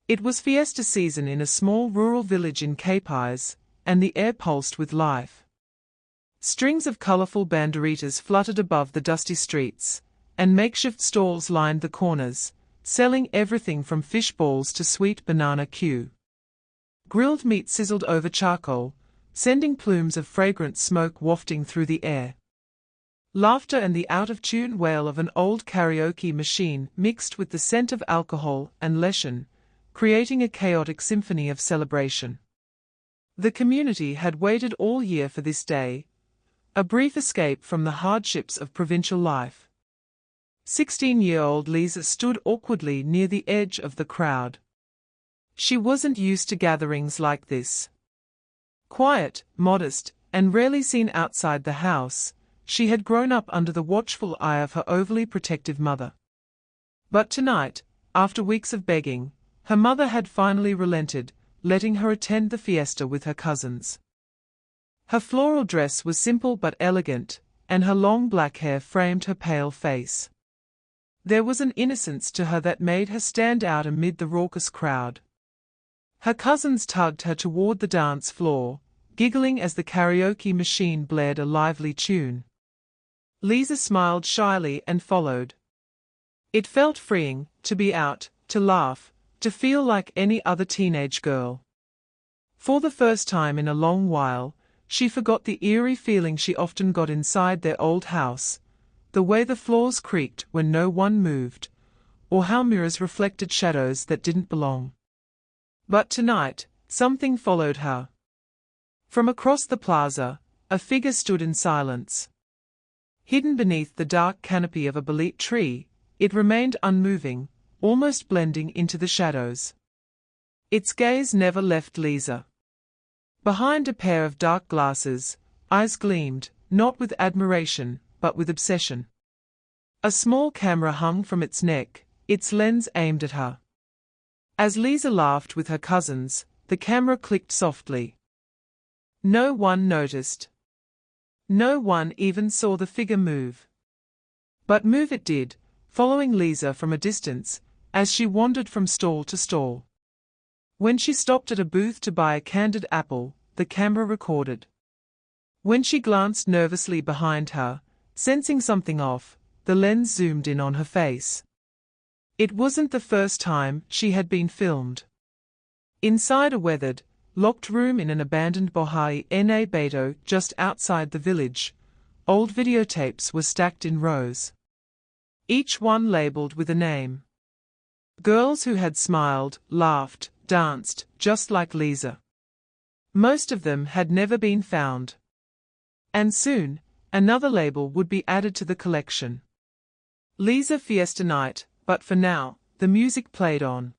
It was fiesta season in a small rural village in Capiz, and the air pulsed with life. Strings of colorful banderitas fluttered above the dusty streets, and makeshift stalls lined the corners, selling everything from fish balls to sweet banana Q. Grilled meat sizzled over charcoal, sending plumes of fragrant smoke wafting through the air. Laughter and the out-of-tune wail of an old karaoke machine mixed with the scent of alcohol and lesson, creating a chaotic symphony of celebration. The community had waited all year for this day, a brief escape from the hardships of provincial life. 16-year-old Liza stood awkwardly near the edge of the crowd. She wasn't used to gatherings like this. Quiet, modest, and rarely seen outside the house, she had grown up under the watchful eye of her overly protective mother. But tonight, after weeks of begging, her mother had finally relented, letting her attend the fiesta with her cousins. Her floral dress was simple but elegant, and her long black hair framed her pale face. There was an innocence to her that made her stand out amid the raucous crowd. Her cousins tugged her toward the dance floor, giggling as the karaoke machine blared a lively tune. Liza smiled shyly and followed. It felt freeing, to be out, to laugh, to feel like any other teenage girl. For the first time in a long while, she forgot the eerie feeling she often got inside their old house, the way the floors creaked when no one moved, or how mirrors reflected shadows that didn't belong. But tonight, something followed her. From across the plaza, a figure stood in silence. Hidden beneath the dark canopy of a bolete tree, it remained unmoving, almost blending into the shadows. Its gaze never left Liza. Behind a pair of dark glasses, eyes gleamed, not with admiration, but with obsession. A small camera hung from its neck, its lens aimed at her. As Liza laughed with her cousins, the camera clicked softly. No one noticed. No one even saw the figure move. But move it did, following Liza from a distance, as she wandered from stall to stall. When she stopped at a booth to buy a candied apple, the camera recorded. When she glanced nervously behind her, sensing something off, the lens zoomed in on her face. It wasn't the first time she had been filmed. Inside a weathered, locked room in an abandoned Bohai Na Beto just outside the village, old videotapes were stacked in rows. Each one labeled with a name. Girls who had smiled, laughed, danced, just like Liza. Most of them had never been found. And soon, another label would be added to the collection. Liza Fiesta Night, but for now, the music played on.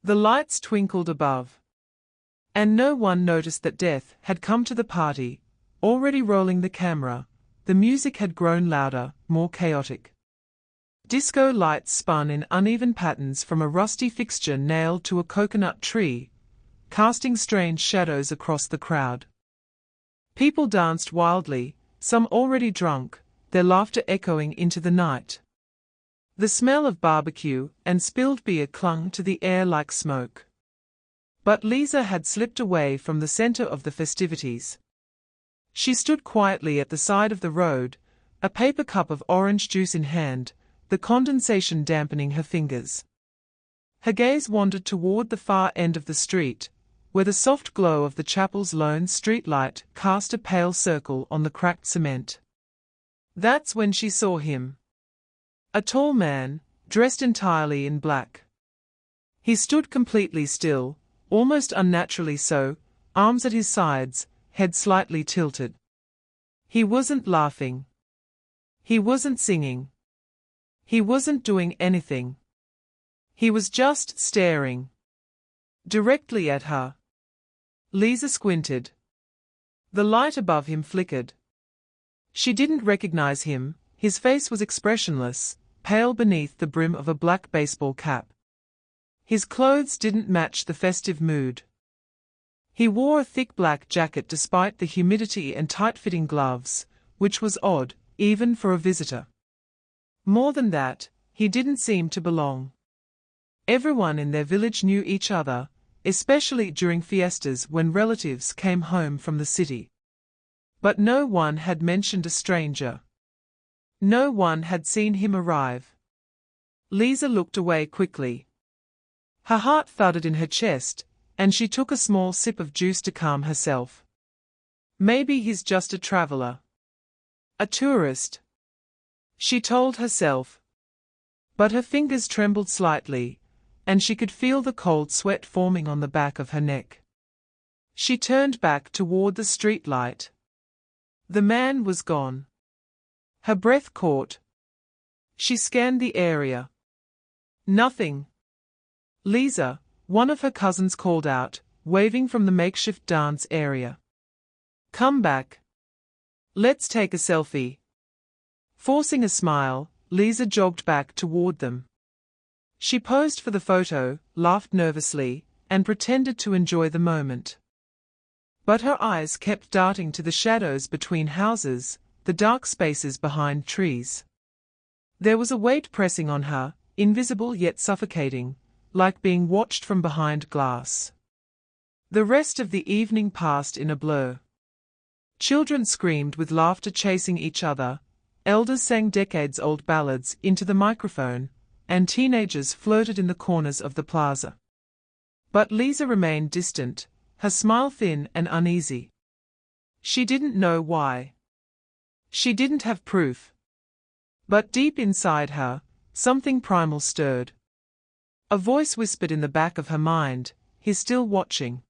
The lights twinkled above. And no one noticed that death had come to the party, already rolling the camera. The music had grown louder, more chaotic. Disco lights spun in uneven patterns from a rusty fixture nailed to a coconut tree, casting strange shadows across the crowd. People danced wildly, some already drunk, their laughter echoing into the night. The smell of barbecue and spilled beer clung to the air like smoke. But Liza had slipped away from the center of the festivities. She stood quietly at the side of the road, a paper cup of orange juice in hand, the condensation dampening her fingers. Her gaze wandered toward the far end of the street, where the soft glow of the chapel's lone streetlight cast a pale circle on the cracked cement. That's when she saw him. A tall man, dressed entirely in black. He stood completely still, almost unnaturally so, arms at his sides, head slightly tilted. He wasn't laughing. He wasn't singing. He wasn't doing anything. He was just staring. Directly at her. Liza squinted. The light above him flickered. She didn't recognize him. His face was expressionless, pale beneath the brim of a black baseball cap. His clothes didn't match the festive mood. He wore a thick black jacket despite the humidity and tight-fitting gloves, which was odd, even for a visitor. More than that, he didn't seem to belong. Everyone in their village knew each other, especially during fiestas when relatives came home from the city. But no one had mentioned a stranger. No one had seen him arrive. Liza looked away quickly. Her heart thudded in her chest, and she took a small sip of juice to calm herself. Maybe he's just a traveler. A tourist, she told herself. But her fingers trembled slightly, and she could feel the cold sweat forming on the back of her neck. She turned back toward the street light. The man was gone. Her breath caught. She scanned the area. Nothing. Liza, one of her cousins, called out, waving from the makeshift dance area. Come back. Let's take a selfie. Forcing a smile, Liza jogged back toward them. She posed for the photo, laughed nervously, and pretended to enjoy the moment. But her eyes kept darting to the shadows between houses, the dark spaces behind trees. There was a weight pressing on her, invisible yet suffocating, like being watched from behind glass. The rest of the evening passed in a blur. Children screamed with laughter chasing each other, elders sang decades-old ballads into the microphone, and teenagers flirted in the corners of the plaza. But Liza remained distant, her smile thin and uneasy. She didn't know why. She didn't have proof. But deep inside her, something primal stirred. A voice whispered in the back of her mind, he's still watching.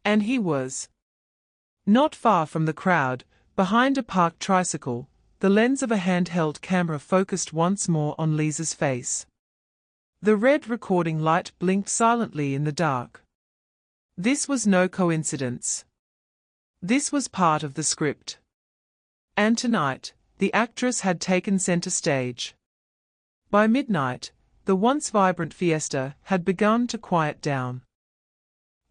And he was. Not far from the crowd, behind a parked tricycle, the lens of a handheld camera focused once more on Liza's face. The red recording light blinked silently in the dark. This was no coincidence. This was part of the script. And tonight, the actress had taken center stage. By midnight, the once vibrant fiesta had begun to quiet down.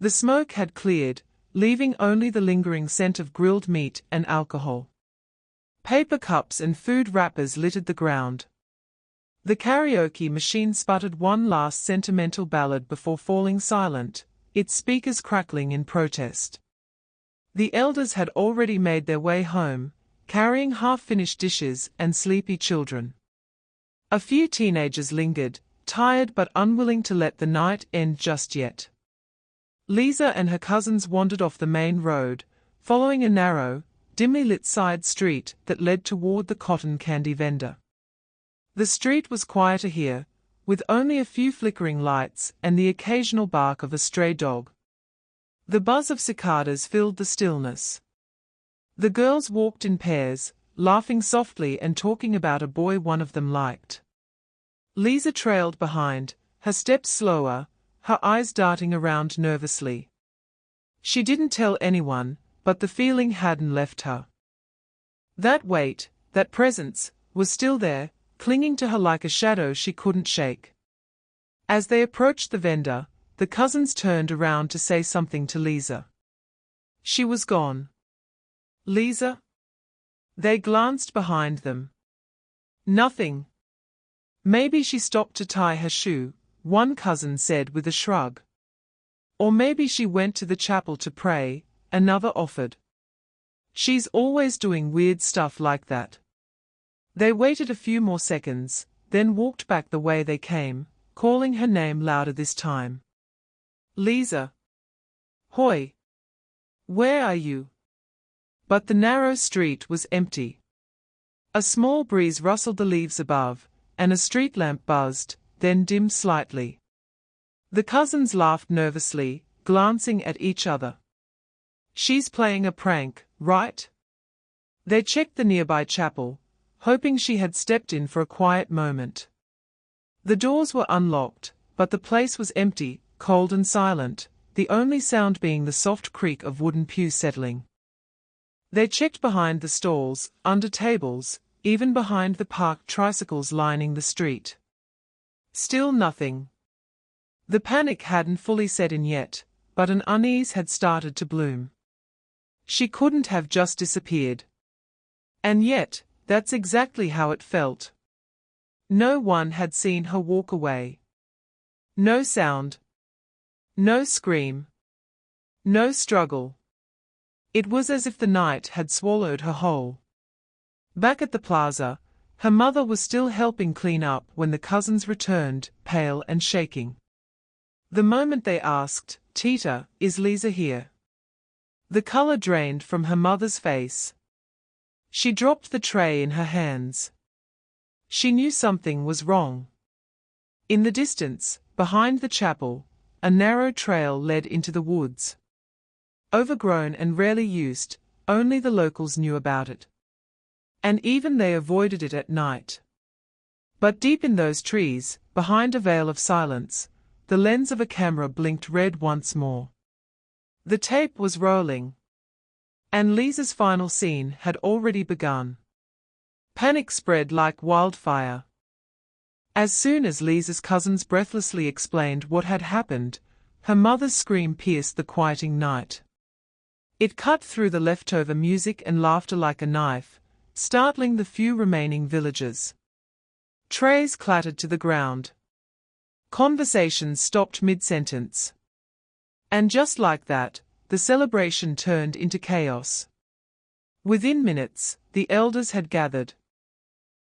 The smoke had cleared, leaving only the lingering scent of grilled meat and alcohol. Paper cups and food wrappers littered the ground. The karaoke machine sputtered one last sentimental ballad before falling silent, its speakers crackling in protest. The elders had already made their way home, carrying half-finished dishes and sleepy children. A few teenagers lingered, tired but unwilling to let the night end just yet. Liza and her cousins wandered off the main road, following a narrow, dimly lit side street that led toward the cotton candy vendor. The street was quieter here, with only a few flickering lights and the occasional bark of a stray dog. The buzz of cicadas filled the stillness. The girls walked in pairs, laughing softly and talking about a boy one of them liked. Liza trailed behind, her steps slower, her eyes darting around nervously. She didn't tell anyone, but the feeling hadn't left her. That weight, that presence, was still there, clinging to her like a shadow she couldn't shake. As they approached the vendor, the cousins turned around to say something to Liza. She was gone. Liza? They glanced behind them. Nothing. Maybe she stopped to tie her shoe, one cousin said with a shrug. Or maybe she went to the chapel to pray, another offered. She's always doing weird stuff like that. They waited a few more seconds, then walked back the way they came, calling her name louder this time. Liza. Hoi. Where are you? But the narrow street was empty. A small breeze rustled the leaves above, and a street lamp buzzed, then dimmed slightly. The cousins laughed nervously, glancing at each other. She's playing a prank, right? They checked the nearby chapel, hoping she had stepped in for a quiet moment. The doors were unlocked, but the place was empty, cold and silent, the only sound being the soft creak of wooden pews settling. They checked behind the stalls, under tables, even behind the parked tricycles lining the street. Still nothing. The panic hadn't fully set in yet, but an unease had started to bloom. She couldn't have just disappeared. And yet, that's exactly how it felt. No one had seen her walk away. No sound. No scream. No struggle. It was as if the night had swallowed her whole. Back at the plaza, her mother was still helping clean up when the cousins returned, pale and shaking. The moment they asked, "Tita, is Liza here?" the color drained from her mother's face. She dropped the tray in her hands. She knew something was wrong. In the distance, behind the chapel, a narrow trail led into the woods. Overgrown and rarely used, only the locals knew about it. And even they avoided it at night. But deep in those trees, behind a veil of silence, the lens of a camera blinked red once more. The tape was rolling. And Lisa's final scene had already begun. Panic spread like wildfire. As soon as Lisa's cousins breathlessly explained what had happened, her mother's scream pierced the quieting night. It cut through the leftover music and laughter like a knife, startling the few remaining villagers. Trays clattered to the ground. Conversations stopped mid-sentence. And just like that, the celebration turned into chaos. Within minutes, the elders had gathered.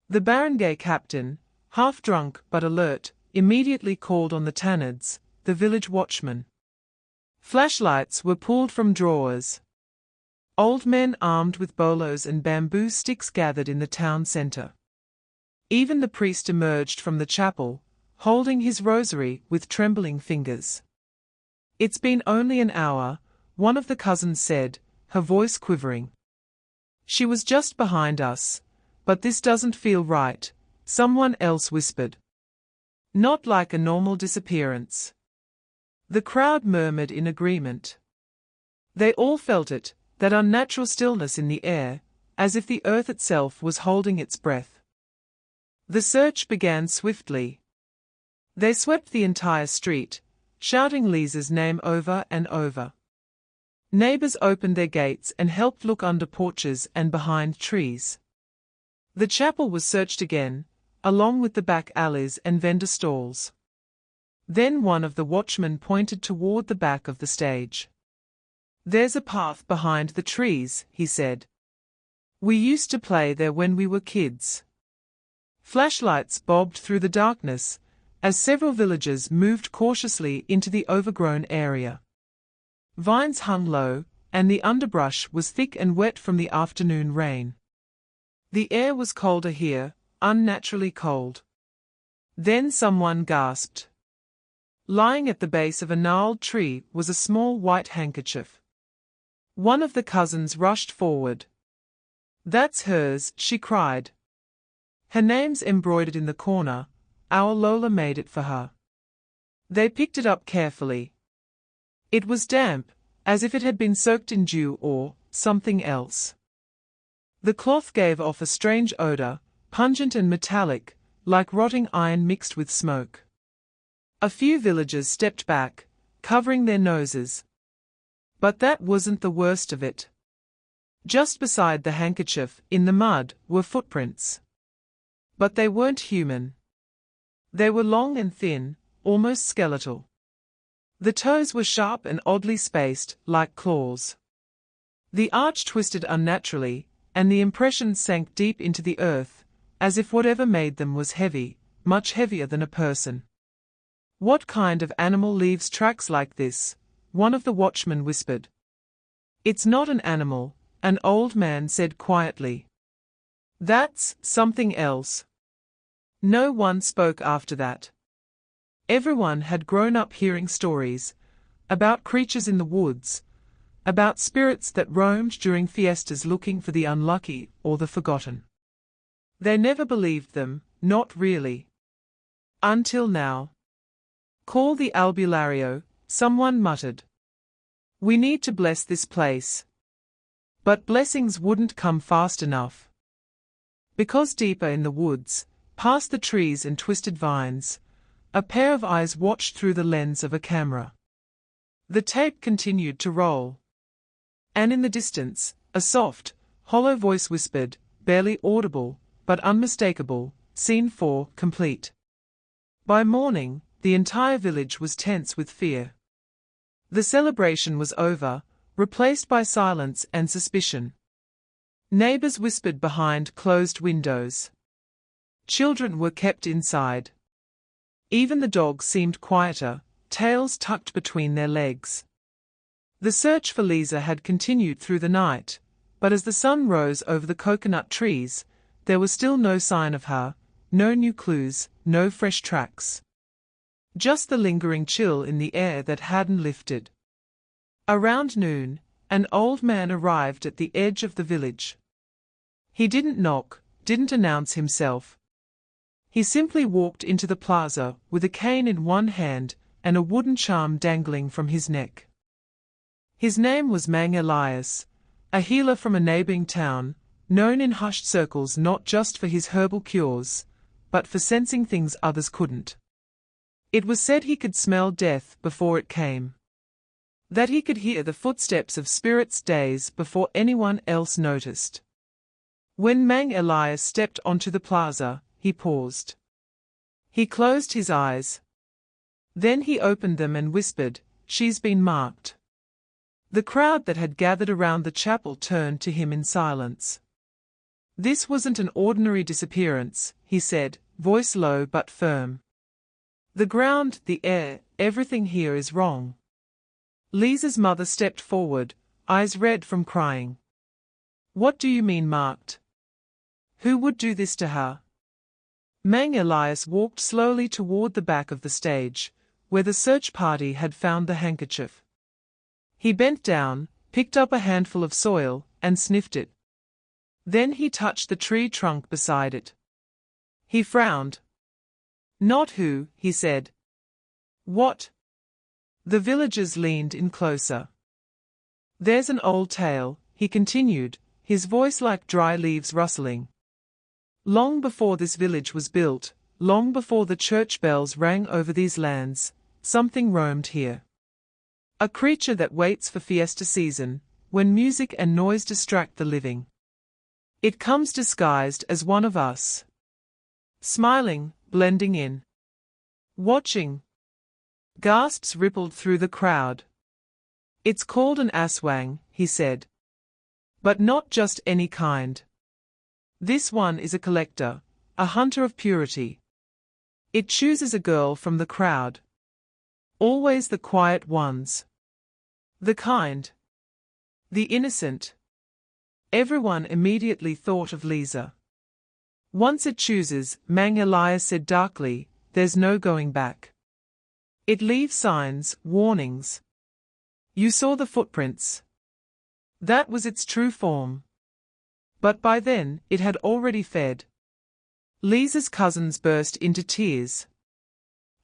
The barangay captain, half drunk but alert, immediately called on the tanards, the village watchmen. Flashlights were pulled from drawers. Old men armed with bolos and bamboo sticks gathered in the town center. Even the priest emerged from the chapel, holding his rosary with trembling fingers. "It's been only an hour," one of the cousins said, her voice quivering. "She was just behind us, but this doesn't feel right," someone else whispered. "Not like a normal disappearance." The crowd murmured in agreement. They all felt it, that unnatural stillness in the air, as if the earth itself was holding its breath. The search began swiftly. They swept the entire street, shouting Lisa's name over and over. Neighbors opened their gates and helped look under porches and behind trees. The chapel was searched again, along with the back alleys and vendor stalls. Then one of the watchmen pointed toward the back of the stage. "There's a path behind the trees," he said. "We used to play there when we were kids." Flashlights bobbed through the darkness, as several villagers moved cautiously into the overgrown area. Vines hung low, and the underbrush was thick and wet from the afternoon rain. The air was colder here, unnaturally cold. Then someone gasped. Lying at the base of a gnarled tree was a small white handkerchief. One of the cousins rushed forward. "That's hers," she cried. "Her name's embroidered in the corner. Our Lola made it for her." They picked it up carefully. It was damp, as if it had been soaked in dew or something else. The cloth gave off a strange odor, pungent and metallic, like rotting iron mixed with smoke. A few villagers stepped back, covering their noses. But that wasn't the worst of it. Just beside the handkerchief, in the mud, were footprints. But they weren't human. They were long and thin, almost skeletal. The toes were sharp and oddly spaced, like claws. The arch twisted unnaturally, and the impressions sank deep into the earth, as if whatever made them was heavy, much heavier than a person. "What kind of animal leaves tracks like this?" one of the watchmen whispered. "It's not an animal," an old man said quietly. "That's something else." No one spoke after that. Everyone had grown up hearing stories about creatures in the woods, about spirits that roamed during fiestas looking for the unlucky or the forgotten. They never believed them, not really. Until now. "Call the albulario," someone muttered. "We need to bless this place." But blessings wouldn't come fast enough. Because deeper in the woods, past the trees and twisted vines, a pair of eyes watched through the lens of a camera. The tape continued to roll. And in the distance, a soft, hollow voice whispered, barely audible, but unmistakable, "Scene 4, complete." By morning, the entire village was tense with fear. The celebration was over, replaced by silence and suspicion. Neighbors whispered behind closed windows. Children were kept inside. Even the dogs seemed quieter, tails tucked between their legs. The search for Liza had continued through the night, but as the sun rose over the coconut trees, there was still no sign of her, no new clues, no fresh tracks. Just the lingering chill in the air that hadn't lifted. Around noon, an old man arrived at the edge of the village. He didn't knock, didn't announce himself. He simply walked into the plaza with a cane in one hand and a wooden charm dangling from his neck. His name was Mang Elias, a healer from a neighboring town, known in hushed circles not just for his herbal cures, but for sensing things others couldn't. It was said he could smell death before it came. That he could hear the footsteps of spirits days before anyone else noticed. When Mang Elias stepped onto the plaza, he paused. He closed his eyes. Then he opened them and whispered, "She's been marked." The crowd that had gathered around the chapel turned to him in silence. "This wasn't an ordinary disappearance," he said, voice low but firm. "The ground, the air, everything here is wrong." Liza's mother stepped forward, eyes red from crying. "What do you mean marked? Who would do this to her?" Mang Elias walked slowly toward the back of the stage, where the search party had found the handkerchief. He bent down, picked up a handful of soil, and sniffed it. Then he touched the tree trunk beside it. He frowned. "Not who," he said. "What?" The villagers leaned in closer. "There's an old tale," he continued, his voice like dry leaves rustling. "Long before this village was built, long before the church bells rang over these lands, something roamed here. A creature that waits for fiesta season, when music and noise distract the living. It comes disguised as one of us. Smiling, blending in. Watching." Gasps rippled through the crowd. "It's called an aswang," he said. "But not just any kind. This one is a collector, a hunter of purity. It chooses a girl from the crowd. Always the quiet ones. The kind. The innocent." Everyone immediately thought of Liza. "Once it chooses," Mang Elias said darkly, "there's no going back. It leaves signs, warnings. You saw the footprints. That was its true form. But by then, it had already fed." Liza's cousins burst into tears.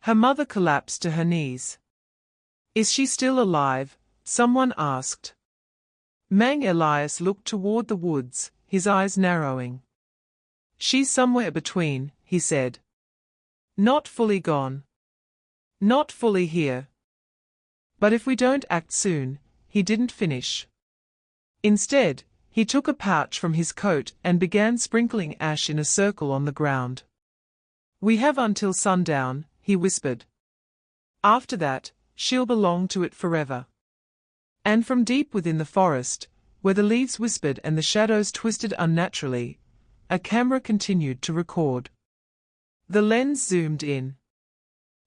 Her mother collapsed to her knees. "Is she still alive?" someone asked. Mang Elias looked toward the woods, his eyes narrowing. "She's somewhere between," he said. "Not fully gone. Not fully here. But if we don't act soon," he didn't finish. Instead, he took a pouch from his coat and began sprinkling ash in a circle on the ground. "We have until sundown," he whispered. "After that, she'll belong to it forever." And from deep within the forest, where the leaves whispered and the shadows twisted unnaturally, a camera continued to record. The lens zoomed in.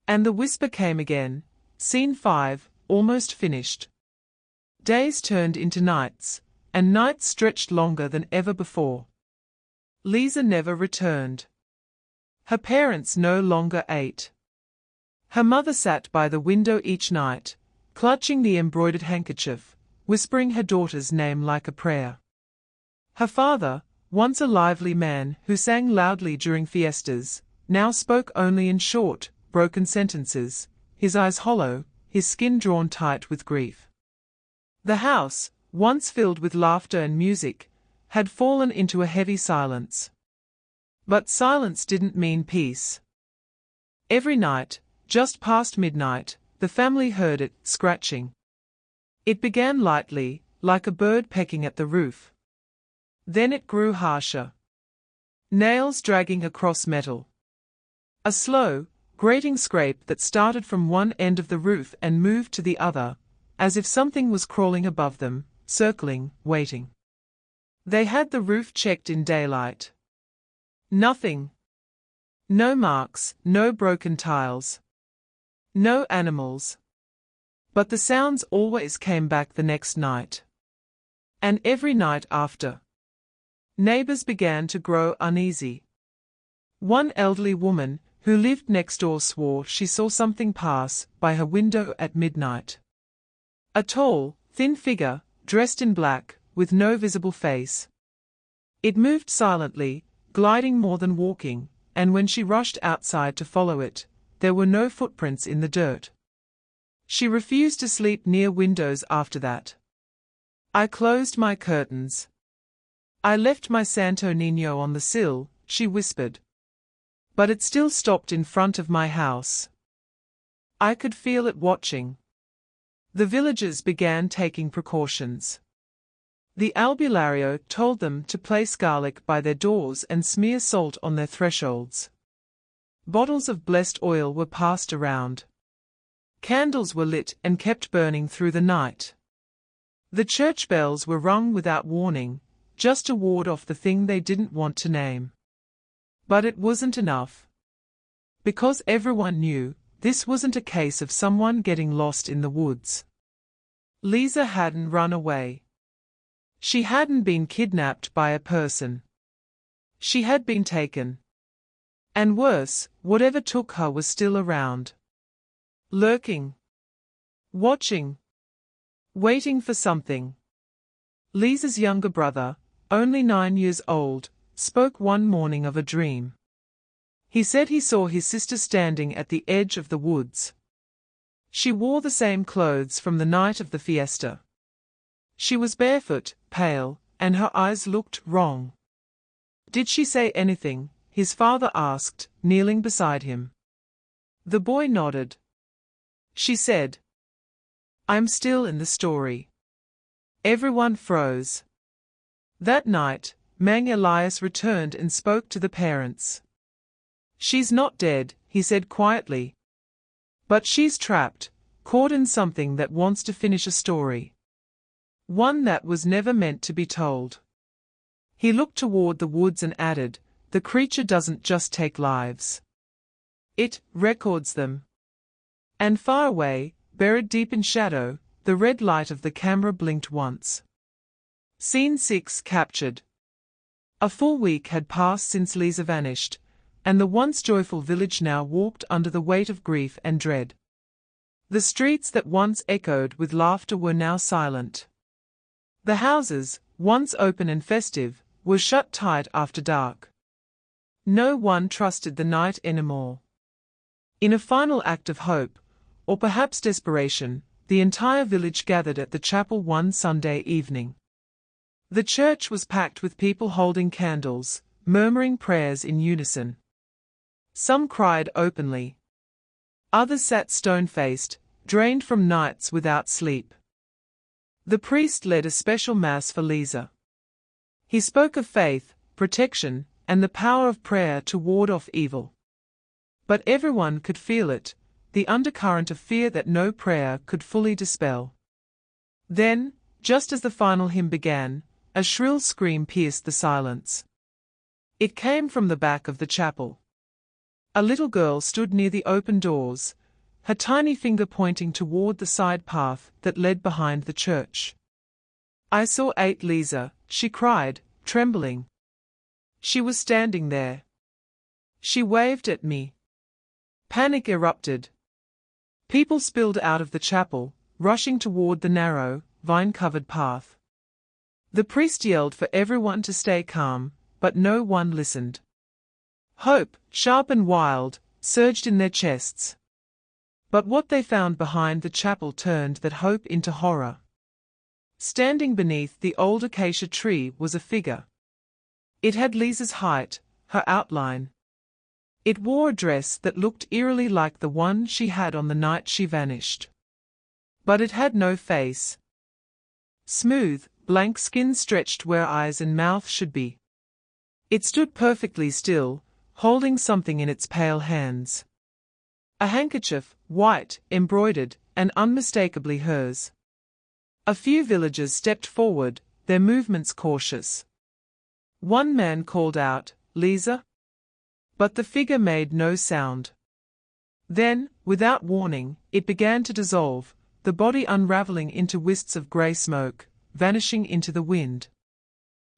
And the whisper came again, Scene 5, almost finished. Days turned into nights, and nights stretched longer than ever before. Liza never returned. Her parents no longer ate. Her mother sat by the window each night, clutching the embroidered handkerchief, whispering her daughter's name like a prayer. Her father, once a lively man who sang loudly during fiestas, now spoke only in short, broken sentences, his eyes hollow, his skin drawn tight with grief. The house, once filled with laughter and music, had fallen into a heavy silence. But silence didn't mean peace. Every night, just past midnight, the family heard it, scratching. It began lightly, like a bird pecking at the roof. Then it grew harsher. Nails dragging across metal. A slow, grating scrape that started from one end of the roof and moved to the other, as if something was crawling above them, circling, waiting. They had the roof checked in daylight. Nothing. No marks, no broken tiles. No animals. But the sounds always came back the next night. And every night after. Neighbors began to grow uneasy. One elderly woman, who lived next door, swore she saw something pass by her window at midnight. A tall, thin figure, dressed in black, with no visible face. It moved silently, gliding more than walking, and when she rushed outside to follow it, there were no footprints in the dirt. She refused to sleep near windows after that. I closed my curtains. I left my Santo Niño on the sill, she whispered. But it still stopped in front of my house. I could feel it watching. The villagers began taking precautions. The albulario told them to place garlic by their doors and smear salt on their thresholds. Bottles of blessed oil were passed around. Candles were lit and kept burning through the night. The church bells were rung without warning, just to ward off the thing they didn't want to name. But it wasn't enough. Because everyone knew, this wasn't a case of someone getting lost in the woods. Liza hadn't run away. She hadn't been kidnapped by a person. She had been taken. And worse, whatever took her was still around. Lurking. Watching. Waiting for something. Liza's younger brother, only 9 years old, spoke one morning of a dream. He said he saw his sister standing at the edge of the woods. She wore the same clothes from the night of the fiesta. She was barefoot, pale, and her eyes looked wrong. Did she say anything? His father asked, kneeling beside him. The boy nodded. She said, "I'm still in the story." Everyone froze. That night, Mang Elias returned and spoke to the parents. "She's not dead," he said quietly. "But she's trapped, caught in something that wants to finish a story. One that was never meant to be told." He looked toward the woods and added, "The creature doesn't just take lives. It records them." And far away, buried deep in shadow, the red light of the camera blinked once. Scene 6 captured. A full week had passed since Liza vanished, and the once joyful village now walked under the weight of grief and dread. The streets that once echoed with laughter were now silent. The houses, once open and festive, were shut tight after dark. No one trusted the night anymore. In a final act of hope, or perhaps desperation, the entire village gathered at the chapel one Sunday evening. The church was packed with people holding candles, murmuring prayers in unison. Some cried openly. Others sat stone-faced, drained from nights without sleep. The priest led a special mass for Liza. He spoke of faith, protection, and the power of prayer to ward off evil. But everyone could feel it, the undercurrent of fear that no prayer could fully dispel. Then, just as the final hymn began, a shrill scream pierced the silence. It came from the back of the chapel. A little girl stood near the open doors, her tiny finger pointing toward the side path that led behind the church. "I saw Liza," she cried, trembling. She was standing there. She waved at me. Panic erupted. People spilled out of the chapel, rushing toward the narrow, vine-covered path. The priest yelled for everyone to stay calm, but no one listened. Hope, sharp and wild, surged in their chests. But what they found behind the chapel turned that hope into horror. Standing beneath the old acacia tree was a figure. It had Liza's height, her outline. It wore a dress that looked eerily like the one she had on the night she vanished. But it had no face. Smooth, blank skin stretched where eyes and mouth should be. It stood perfectly still, holding something in its pale hands. A handkerchief, white, embroidered, and unmistakably hers. A few villagers stepped forward, their movements cautious. One man called out, "Liza?" But the figure made no sound. Then, without warning, it began to dissolve, the body unraveling into wisps of grey smoke, vanishing into the wind.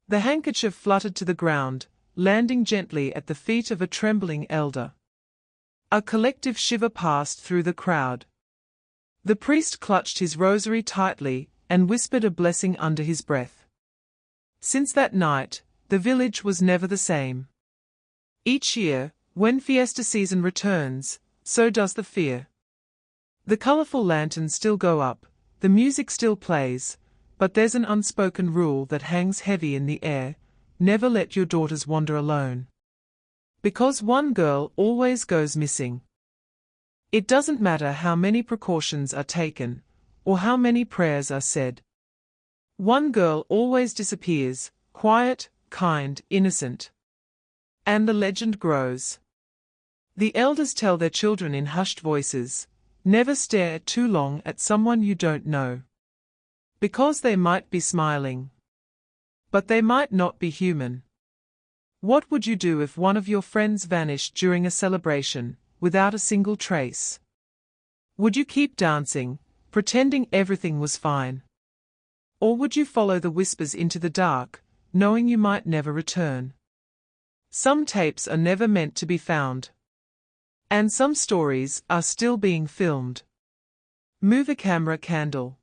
The handkerchief fluttered to the ground, landing gently at the feet of a trembling elder. A collective shiver passed through the crowd. The priest clutched his rosary tightly and whispered a blessing under his breath. Since that night, the village was never the same. Each year, when fiesta season returns, so does the fear. The colorful lanterns still go up, the music still plays, but there's an unspoken rule that hangs heavy in the air: never let your daughters wander alone. Because one girl always goes missing. It doesn't matter how many precautions are taken, or how many prayers are said. One girl always disappears, quiet, kind, innocent. And the legend grows. The elders tell their children in hushed voices, never stare too long at someone you don't know. Because they might be smiling. But they might not be human. What would you do if one of your friends vanished during a celebration, without a single trace? Would you keep dancing, pretending everything was fine? Or would you follow the whispers into the dark, knowing you might never return? Some tapes are never meant to be found. And some stories are still being filmed. Move a camera candle.